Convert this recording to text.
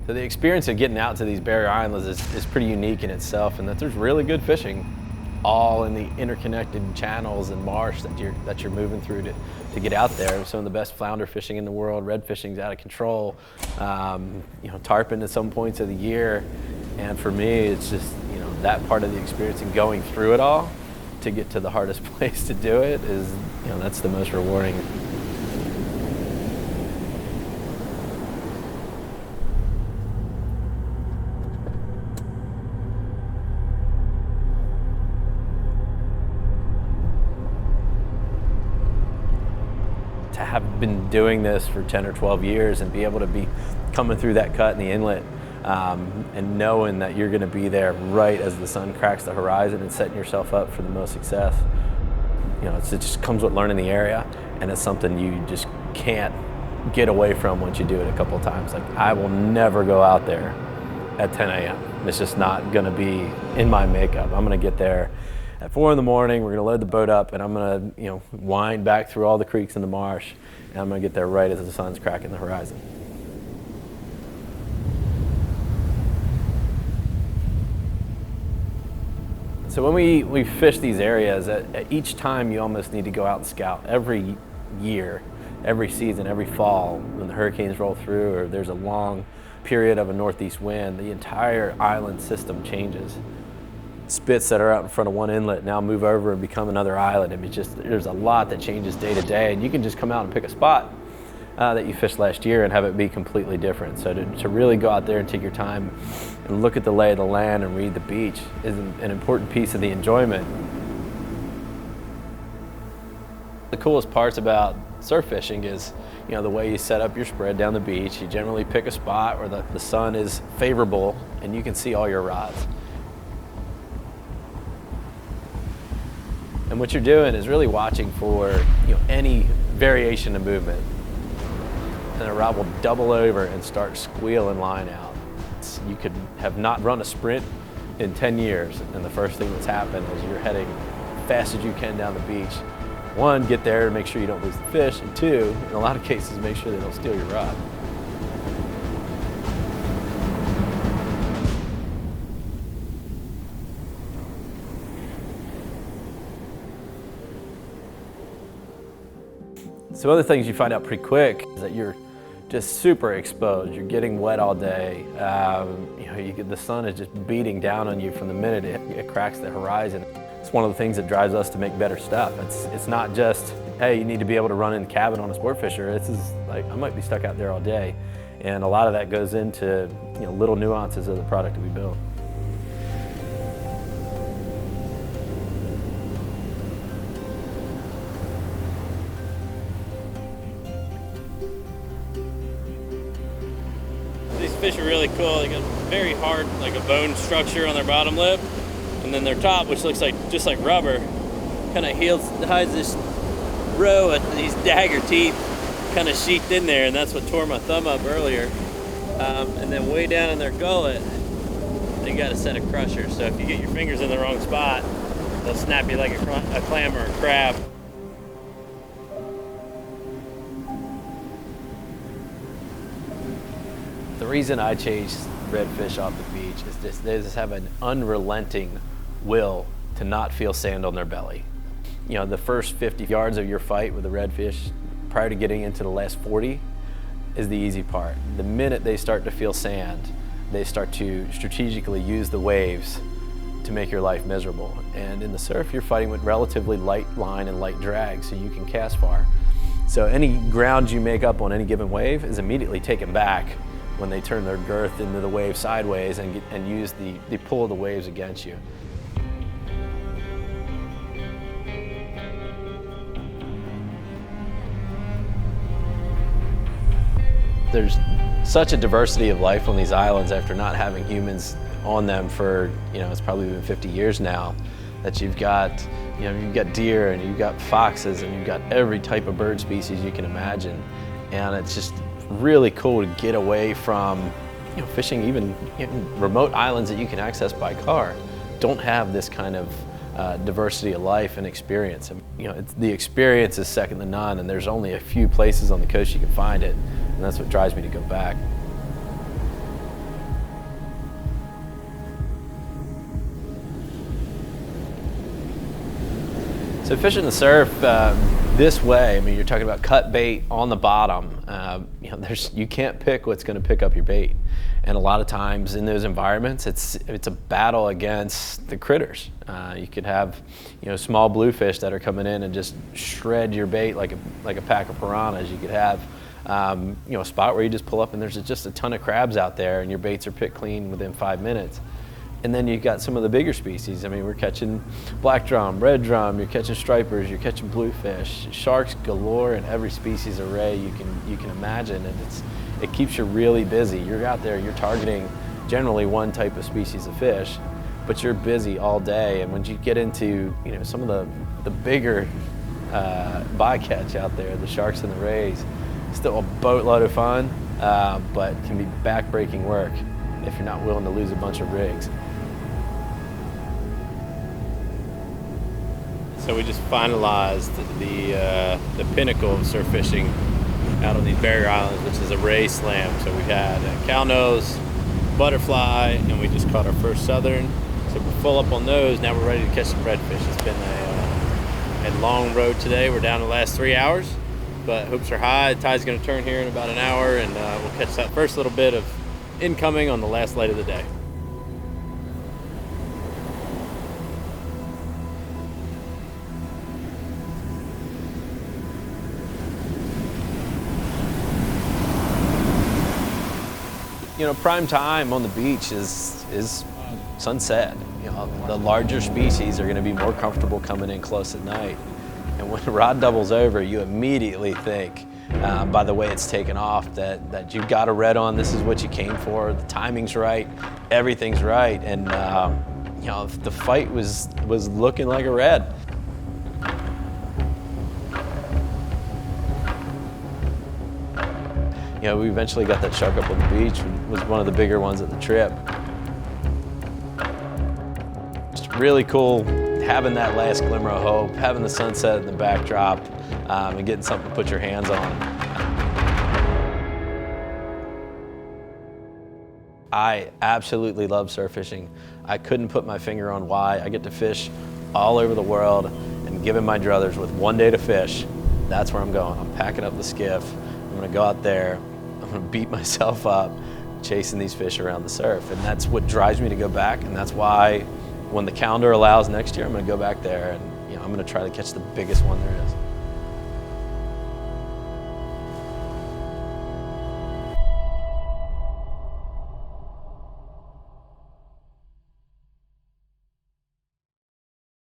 So the experience of getting out to these barrier islands is pretty unique in itself, and that there's really good fishing all in the interconnected channels and marsh that you're moving through to get out there. Some of the best flounder fishing in the world, red fishing's out of control, tarpon at some points of the year. And for me, it's just, that part of the experience and going through it all to get to the hardest place to do it is, that's the most rewarding. To have been doing this for 10 or 12 years and be able to be coming through that cut in the inlet and knowing that you're going to be there right as the sun cracks the horizon and setting yourself up for the most success. It just comes with learning the area, and it's something you just can't get away from once you do it a couple of times. Like, I will never go out there at 10 a.m. It's just not going to be in my makeup. I'm going to get there at 4 in the morning. We're going to load the boat up, and I'm going to wind back through all the creeks in the marsh, and I'm going to get there right as the sun's cracking the horizon. So when we fish these areas, at each time you almost need to go out and scout. Every year, every season, every fall, when the hurricanes roll through or there's a long period of a northeast wind, the entire island system changes. Spits that are out in front of one inlet now move over and become another island. I mean, there's a lot that changes day to day, and you can just come out and pick a spot that you fished last year and have it be completely different. So to really go out there and take your time and look at the lay of the land and read the beach is an important piece of the enjoyment. The coolest parts about surf fishing is, the way you set up your spread down the beach. You generally pick a spot where the sun is favorable and you can see all your rods. And what you're doing is really watching for any variation of movement. And the rod will double over and start squealing line out. You could have not run a sprint in 10 years, and the first thing that's happened is you're heading fast as you can down the beach. One, get there and make sure you don't lose the fish, and two, in a lot of cases, make sure they don't steal your rod. So other things you find out pretty quick is that you're just super exposed. You're getting wet all day. The sun is just beating down on you from the minute it cracks the horizon. It's one of the things that drives us to make better stuff. It's not just, hey, you need to be able to run in the cabin on a sport fisher. It's like, I might be stuck out there all day. And a lot of that goes into little nuances of the product that we build. These fish are really cool. They got very hard, like a bone structure on their bottom lip, and then their top, which looks like just like rubber, kind of hides this row of these dagger teeth kind of sheathed in there, and that's what tore my thumb up earlier. And then way down in their gullet, they got a set of crushers. So if you get your fingers in the wrong spot, they'll snap you like a clam or a crab. The reason I chase redfish off the beach is they just have an unrelenting will to not feel sand on their belly. The first 50 yards of your fight with the redfish prior to getting into the last 40 is the easy part. The minute they start to feel sand, they start to strategically use the waves to make your life miserable. And in the surf, you're fighting with relatively light line and light drag, so you can cast far. So any ground you make up on any given wave is immediately taken back when they turn their girth into the wave sideways and use the pull of the waves against you. There's such a diversity of life on these islands after not having humans on them for, it's probably been 50 years now, that you've got deer and you've got foxes and you've got every type of bird species you can imagine. And it's just really cool to get away from fishing even remote islands that you can access by car don't have this kind of diversity of life and experience. The experience is second to none, and there's only a few places on the coast you can find it, and that's what drives me to go back. So fishing the surf this way, I mean, you're talking about cut bait on the bottom. You know, you can't pick what's going to pick up your bait, and a lot of times in those environments, it's a battle against the critters. You could have, you know, small bluefish that are coming in and just shred your bait like a pack of piranhas. You could have, you know, a spot where you just pull up and there's just a ton of crabs out there, and your baits are picked clean within 5 minutes. And then you've got some of the bigger species. I mean, we're catching black drum, red drum, you're catching stripers, you're catching bluefish, sharks galore in every species array you can imagine, and it keeps you really busy. You're out there, you're targeting generally one type of species of fish, but you're busy all day. And when you get into, you know, some of the bigger bycatch out there, the sharks and the rays, still a boatload of fun, but can be back-breaking work if you're not willing to lose a bunch of rigs. So we just finalized the pinnacle of surf fishing out on these barrier islands, which is a ray slam. So we had a cow nose, butterfly, and we just caught our first southern. So we're full up on those. Now we're ready to catch some redfish. It's been a long road today. We're down the last 3 hours, but hopes are high. The tide's going to turn here in about an hour, and we'll catch that first little bit of incoming on the last light of the day. You know, prime time on the beach is sunset. You know, the larger species are going to be more comfortable coming in close at night. And when the rod doubles over, you immediately think, by the way it's taken off, that you've got a red on. This is what you came for. The timing's right, everything's right, and you know, the fight was looking like a red. You know, we eventually got that shark up on the beach. It was one of the bigger ones at the trip. Just really cool having that last glimmer of hope, having the sunset in the backdrop, and getting something to put your hands on. I absolutely love surf fishing. I couldn't put my finger on why. I get to fish all over the world, and giving my druthers with 1 day to fish, that's where I'm going. I'm packing up the skiff. I'm gonna go out there. I'm gonna beat myself up chasing these fish around the surf. And that's what drives me to go back, and that's why when the calendar allows next year, I'm gonna go back there and, you know, I'm gonna try to catch the biggest one there is.